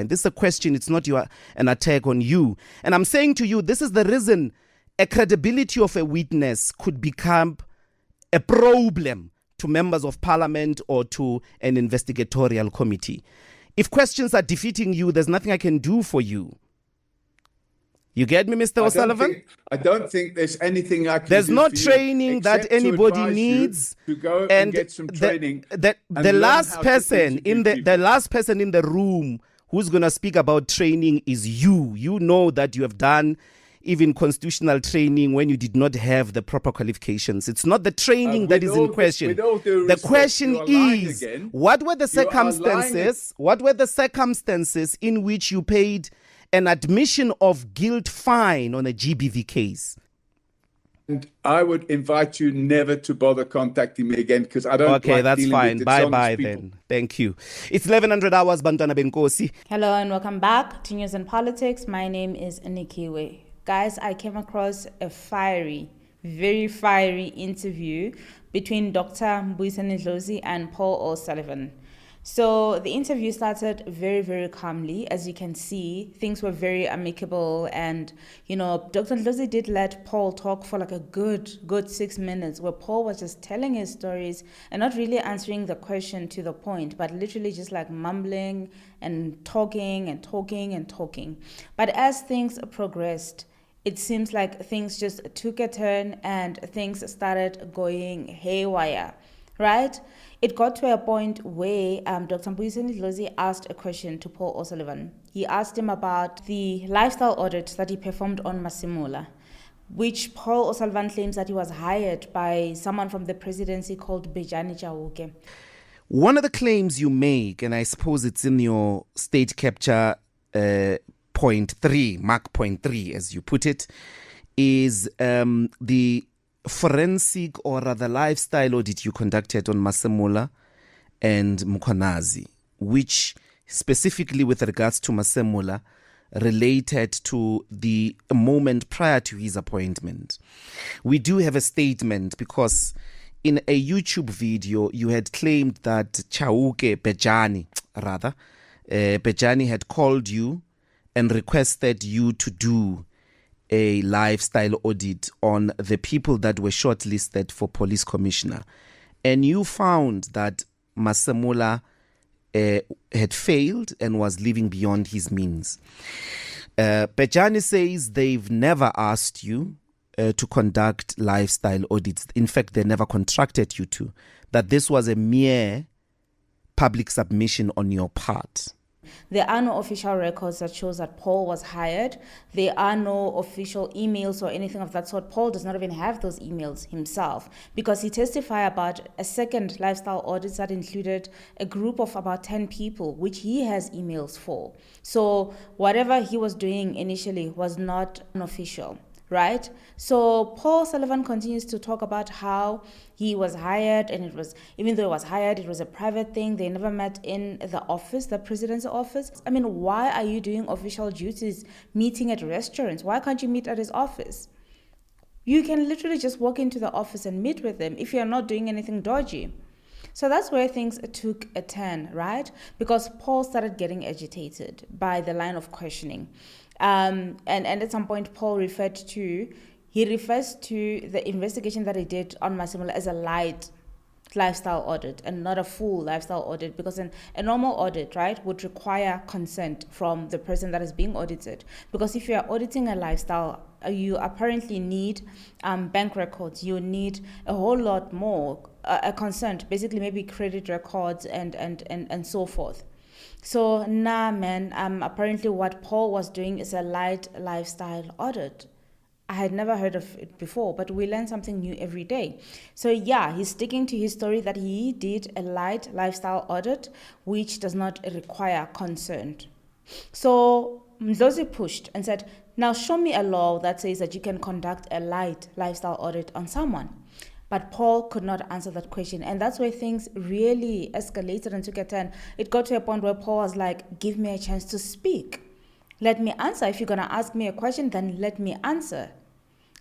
And this is a question, it's not an attack on you. And I'm saying to you, this is the reason a credibility of a witness could become a problem to members of parliament or to an investigatorial committee. If questions are defeating you, there's nothing I can do for you. You get me, Mr. O'Sullivan? I don't think there's anything I can do. There's no training that anybody needs to go and get some training. The last person in the room who's going to speak about training is you. You know that you have done even constitutional training when you did not have the proper qualifications. It's not the training that is in question. The question is, what were the circumstances? What were the circumstances in which you paid an admission of guilt fine on a GBV case? And I would invite you never to bother contacting me again, because I don't. Okay, that's fine. Bye then. Thank you. It's 1100 hours, Bantwana Benkosi. Hello and welcome back to News and Politics. My name is Nikiwe. Guys, I came across a very fiery interview between Dr. Mbuyiseni Ndlozi and Paul O'Sullivan. So the interview started very calmly. As you can see, things were very amicable, and Dr. Ndlozi did let Paul talk for like a good 6 minutes, where Paul was just telling his stories and not really answering the question to the point, but literally just like mumbling and talking. But as things progressed, it seems like things just took a turn and things started going haywire, right? It got to a point where Dr. Mbuyiseni Ndlozi asked a question to Paul O'Sullivan. He asked him about the lifestyle audit that he performed on Masemola, which Paul O'Sullivan claims that he was hired by someone from the presidency called Bejani Chauke. One of the claims you make, and I suppose it's in your state capture point 3, mark point 3, as you put it, is the forensic or rather lifestyle audit you conducted on Masemola and Mkhwanazi, which specifically with regards to Masemola related to the moment prior to his appointment. We do have a statement because in a YouTube video you had claimed that Bejani had called you and requested you to do a lifestyle audit on the people that were shortlisted for police commissioner. And you found that Masemola had failed and was living beyond his means. Bejani says they've never asked you to conduct lifestyle audits. In fact, they never contracted you to. That this was a mere public submission on your part. There are no official records that shows that Paul was hired. There are no official emails or anything of that sort. Paul does not even have those emails himself, because he testified about a second lifestyle audit that included a group of about 10 people, which he has emails for. So whatever he was doing initially was not unofficial. Right? So Paul Sullivan continues to talk about how he was hired, and it was, even though he was hired, it was a private thing. They never met in the office, the president's office. I mean, why are you doing official duties, meeting at restaurants? Why can't you meet at his office? You can literally just walk into the office and meet with him if you're not doing anything dodgy. So that's where things took a turn, right? Because Paul started getting agitated by the line of questioning. And at some point, Paul refers to the investigation that he did on Masemola as a light lifestyle audit and not a full lifestyle audit, because a normal audit, right, would require consent from the person that is being audited. Because if you are auditing a lifestyle, you apparently need bank records. You need a whole lot more, a consent, basically maybe credit records and so forth. So apparently what Paul was doing is a light lifestyle audit. I had never heard of it before, but we learn something new every day. So yeah, he's sticking to his story that he did a light lifestyle audit, which does not require consent. So Ndlozi pushed and said, now show me a law that says that you can conduct a light lifestyle audit on someone. But Paul could not answer that question. And that's where things really escalated and took a turn. It got to a point where Paul was like, give me a chance to speak. Let me answer. If you're going to ask me a question, then let me answer.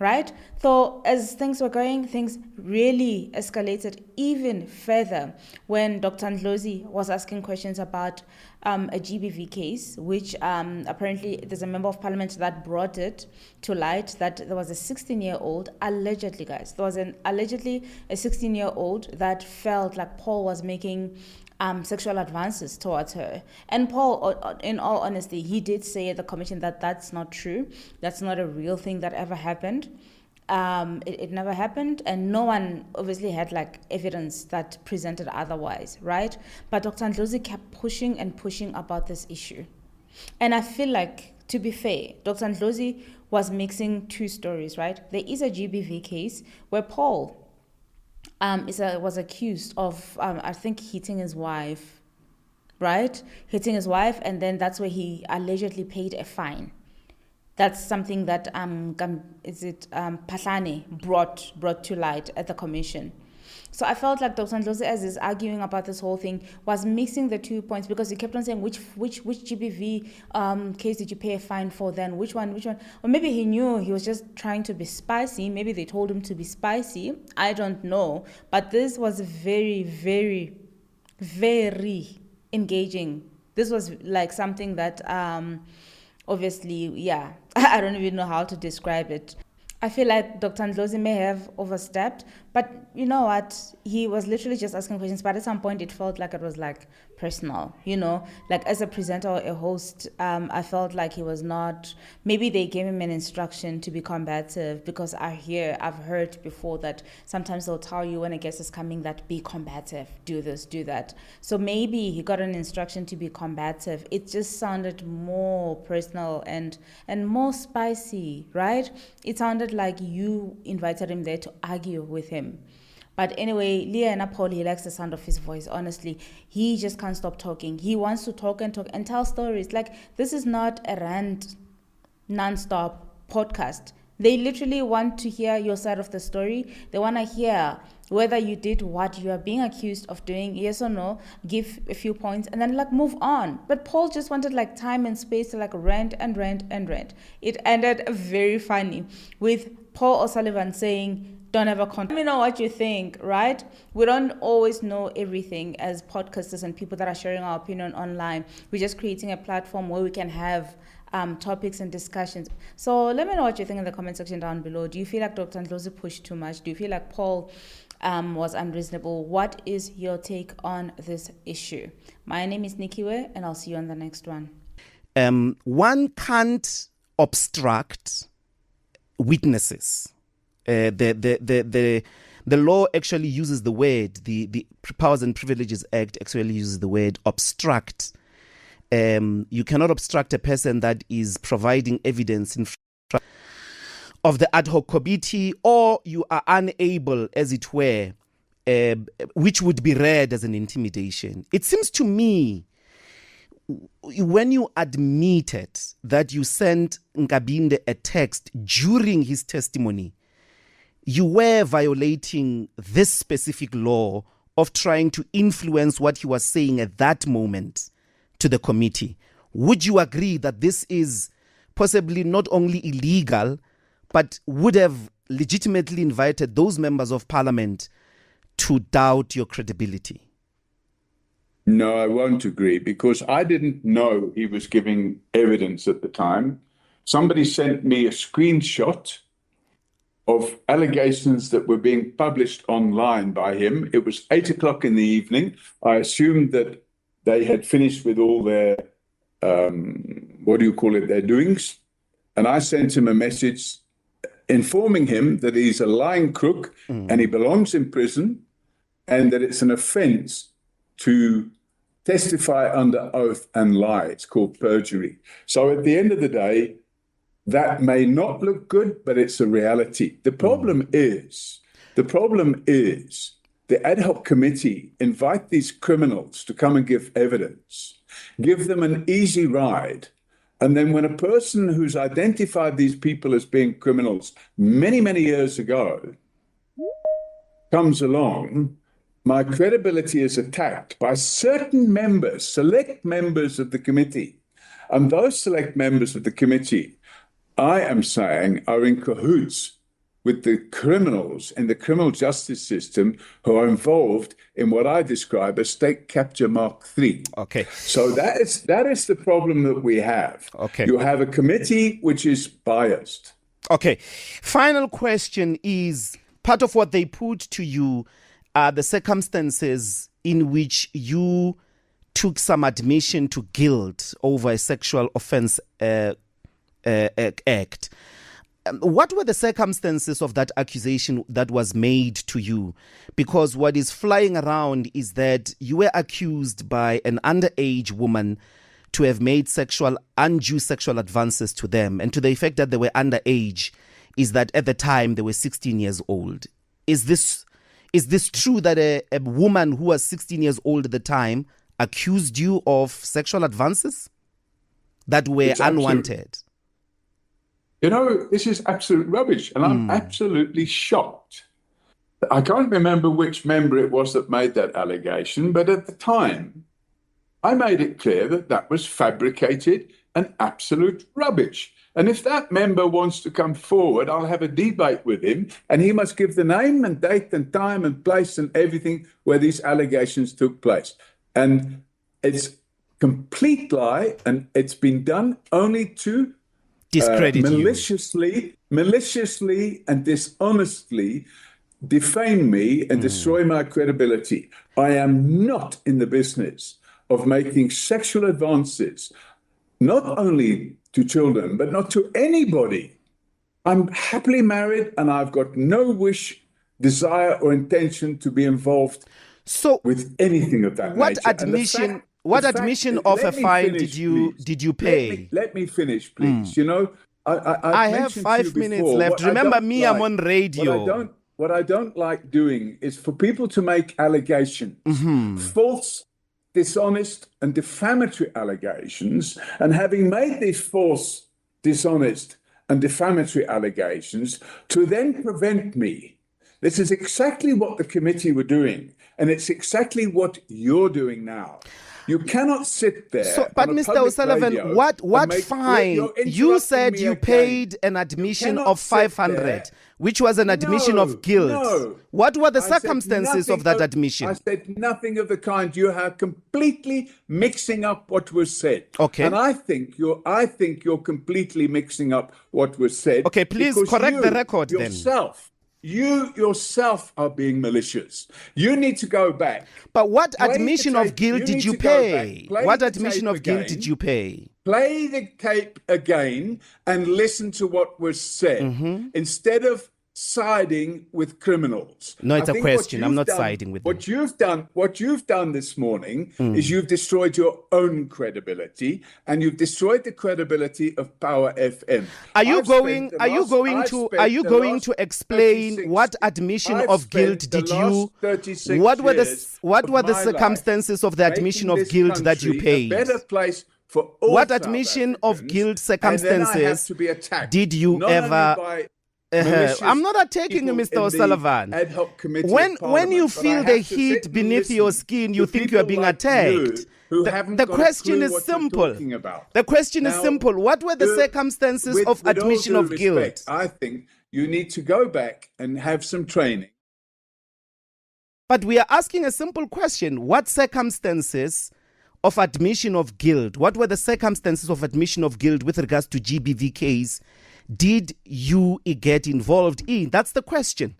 right? So as things were going, things really escalated even further when Dr. Ndlozi was asking questions about a GBV case, which apparently there's a member of parliament that brought it to light that there was a 16-year-old, allegedly, guys, there was allegedly a 16-year-old that felt like Paul was making sexual advances towards her. And Paul, in all honesty, he did say at the commission that that's not true. That's not a real thing that ever happened. It never happened, and no one obviously had like evidence that presented otherwise, right? But Dr. Ndlozi kept pushing and pushing about this issue. And I feel like, to be fair, Dr. Ndlozi was mixing two stories, right? There is a GBV case where Paul was accused of, I think, hitting his wife, right? Hitting his wife, and then that's where he allegedly paid a fine. That's something that Pahlane brought to light at the commission. So I felt like Dr. Ndlozi, as is arguing about this whole thing, was mixing the 2 points, because he kept on saying, which GBV case did you pay a fine for then? Which one? Or maybe he knew he was just trying to be spicy. Maybe they told him to be spicy. I don't know. But this was very, very, very engaging. This was like something that, obviously, yeah, I don't even know how to describe it. I feel like Dr. Ndlozi may have overstepped, but you know what? He was literally just asking questions, but at some point it felt like it was like personal, you know? Like as a presenter or a host, I felt like he was not, maybe they gave him an instruction to be combative, because I've heard before that sometimes they'll tell you when a guest is coming that be combative, do this, do that. So maybe he got an instruction to be combative. It just sounded more personal and more spicy, right? It sounded like you invited him there to argue with him. But anyway, Leah and Paul, he likes the sound of his voice. Honestly, he just can't stop talking. He wants to talk and tell stories. Like, this is not a rant, non-stop podcast. They literally want to hear your side of the story. They want to hear whether you did what you are being accused of doing, yes or no, give a few points, and then like move on. But Paul just wanted like time and space to like rant. It ended very funny with Paul O'Sullivan saying, don't ever contact. Let me know what you think, right? We don't always know everything as podcasters and people that are sharing our opinion online. We're just creating a platform where we can have topics and discussions. So let me know what you think in the comment section down below. Do you feel like Dr. Ndlozi pushed too much? Do you feel like Paul was unreasonable? What is your take on this issue? My name is Nikiwe, and I'll see you on the next one. One can't obstruct witnesses. The law actually uses the word, the Powers and Privileges Act actually uses the word obstruct. You cannot obstruct a person that is providing evidence in front of the ad hoc committee, or you are unable, as it were, which would be read as an intimidation. It seems to me, when you admitted that you sent Nkabinde a text during his testimony, you were violating this specific law of trying to influence what he was saying at that moment to the committee. Would you agree that this is possibly not only illegal, but would have legitimately invited those members of parliament to doubt your credibility? No, I won't agree, because I didn't know he was giving evidence at the time. Somebody sent me a screenshot of allegations that were being published online by him. It was 8 o'clock in the evening. I assumed that they had finished with all their, their doings. And I sent him a message informing him that he's a lying crook and he belongs in prison, and that it's an offense to testify under oath and lie. It's called perjury. So at the end of the day, that may not look good, but it's a reality. The problem is the ad hoc committee invite these criminals to come and give evidence, give them an easy ride. And then when a person who's identified these people as being criminals many, many years ago comes along, my credibility is attacked by certain members, select members of the committee. And those select members of the committee, I am saying, are in cahoots with the criminals in the criminal justice system who are involved in what I describe as state capture Mark III. Okay. So that is the problem that we have. Okay. You have a committee which is biased. Okay. Final question is, part of what they put to you are the circumstances in which you took some admission to guilt over a sexual offense act. What were the circumstances of that accusation that was made to you? Because what is flying around is that you were accused by an underage woman to have made undue sexual advances to them, and to the effect that they were underage is that at the time they were 16 years old. Is this true that a woman who was 16 years old at the time accused you of sexual advances that were unwanted? You know, this is absolute rubbish, and I'm absolutely shocked. I can't remember which member it was that made that allegation, but at the time, I made it clear that that was fabricated and absolute rubbish. And if that member wants to come forward, I'll have a debate with him, and he must give the name and date and time and place and everything where these allegations took place. And it's complete lie, and it's been done only to discredit maliciously and dishonestly defame me and destroy my credibility. I am not in the business of making sexual advances, not only to children, but not to anybody. I'm happily married, and I've got no wish, desire, or intention to be involved with anything of that nature. What admission of a fine did you pay? Let me finish, please. You know, I have 5 minutes left. Remember me, I'm on radio. What I don't like doing is for people to make allegations, false, dishonest, and defamatory allegations, and having made these false, dishonest, and defamatory allegations, to then prevent me. This is exactly what the committee were doing, and it's exactly what you're doing now. You cannot sit there. But Mr. O'Sullivan, what fine? You said you paid an admission of 500, which was an admission of guilt. No. What were the circumstances of that admission? I said nothing of the kind. You are completely mixing up what was said. Okay. And I think you're completely mixing up what was said. Okay, please correct the record then. You yourself are being malicious. You need to go back. But what admission of guilt did you pay? What admission of guilt did you pay? Play the tape again and listen to what was said instead of siding with criminals. No, it's a question. I'm not siding with them. What you've done this morning is you've destroyed your own credibility, and you've destroyed the credibility of Power FM. Are you going to explain what admission of guilt did you? What were the circumstances of the admission of guilt that you paid? A better place for all what South admission Africans, of guilt and then I have circumstances to be attacked, did you not ever? only by I'm not attacking you, Mr. O'Sullivan. When you feel the heat beneath your skin, you think you are being attacked. The question is simple. The question is simple. What were the circumstances of admission of guilt? I think you need to go back and have some training. But we are asking a simple question. What circumstances of admission of guilt? What were the circumstances of admission of guilt with regards to GBV case did you get involved in? That's the question.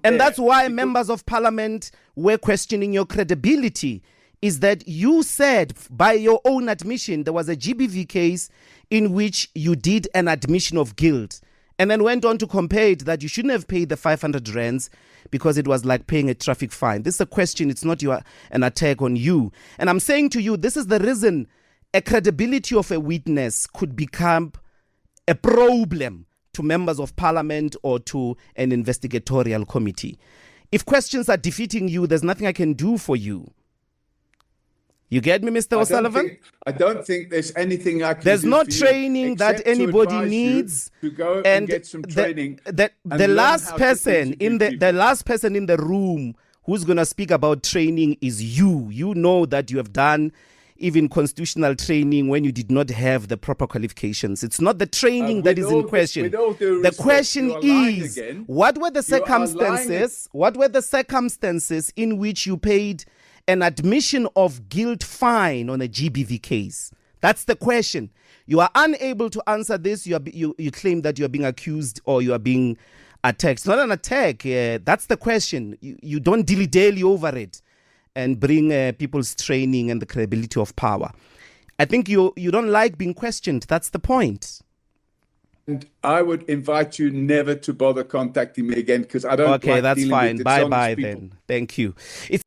That's why members of parliament were questioning your credibility, is that you said by your own admission there was a GBV case in which you did an admission of guilt, and then went on to compare it that you shouldn't have paid the 500 rands because it was like paying a traffic fine. This is a question. It's not an attack on you. And I'm saying to you, this is the reason a credibility of a witness could become a problem to members of parliament or to an investigatorial committee. If questions are defeating you, there's nothing I can do for you. You get me, Mr. O'Sullivan? I don't think there's anything I can There's do no for you training that anybody to needs. to go and get some training. The last person in the room who's going to speak about training is you. You know that you have done even constitutional training when you did not have the proper qualifications. It's not the training that is in question. With all due The respect, question you are lying is, again. what were the You are lying circumstances? What were the circumstances in which you paid an admission of guilt fine on a GBV case? That's the question. You are unable to answer this. You claim that you are being accused or you are being attacked. It's not an attack. That's the question. You don't dilly-dally over it and bring people's training and the credibility of power. I think you don't like being questioned. That's the point. And I would invite you never to bother contacting me again, because I don't Okay, like that's dealing fine. with Bye-bye dishonest people. then. Thank you. It's